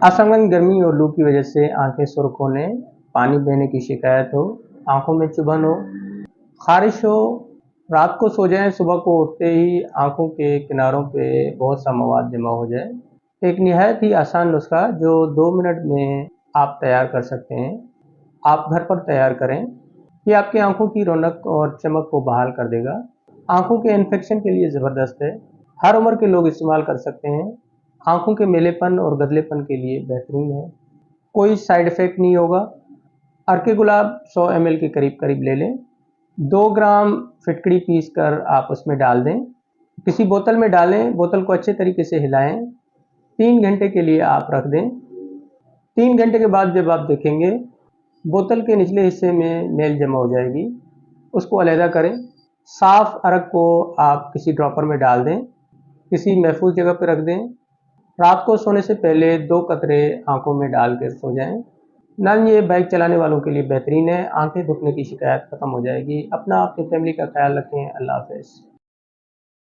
असमन गर्मी और लू की वजह से आंखें सुर्ख होने, पानी बहने की शिकायत हो, आंखों में चुभन हो, खारिश हो, रात को सो जाएं, सुबह को उठते ही आंखों के किनारों पे बहुत सा मवाद जमा हो जाए। एक निहायत ही आसान नुस्खा जो 2 मिनट में आप तैयार कर सकते हैं। आप घर पर तैयार करें। ये आपकी आंखों की रौनक और चमक को बहाल कर देगा। आंखों के इन्फेक्शन के लिए ज़बरदस्त है। हर उम्र के लोग इस्तेमाल कर सकते हैं। आंखों के मेलेपन और गदलेपन के लिए बेहतरीन है। कोई साइड इफ़ेक्ट नहीं होगा। अर्के गुलाब 100 ml के करीब करीब ले लें। 2 ग्राम फिटकरी पीस कर आप उसमें डाल दें। किसी बोतल में डालें, बोतल को अच्छे तरीके से हिलाएं। 3 घंटे के लिए आप रख दें। 3 घंटे के बाद जब आप देखेंगे बोतल के निचले हिस्से में मेल जमा हो जाएगी, उसको अलहदा करें। साफ अर्क को आप किसी ड्रॉपर में डाल दें, किसी महफूज जगह पर रख दें। रात को सोने से पहले 2 कतरे आंखों में डाल कर सो जाएं। नन ये बाइक चलाने वालों के लिए बेहतरीन है। आंखें दुखने की शिकायत खत्म हो जाएगी। अपना अपनी फैमिली का ख्याल रखें। अल्लाह हाफ़िज़।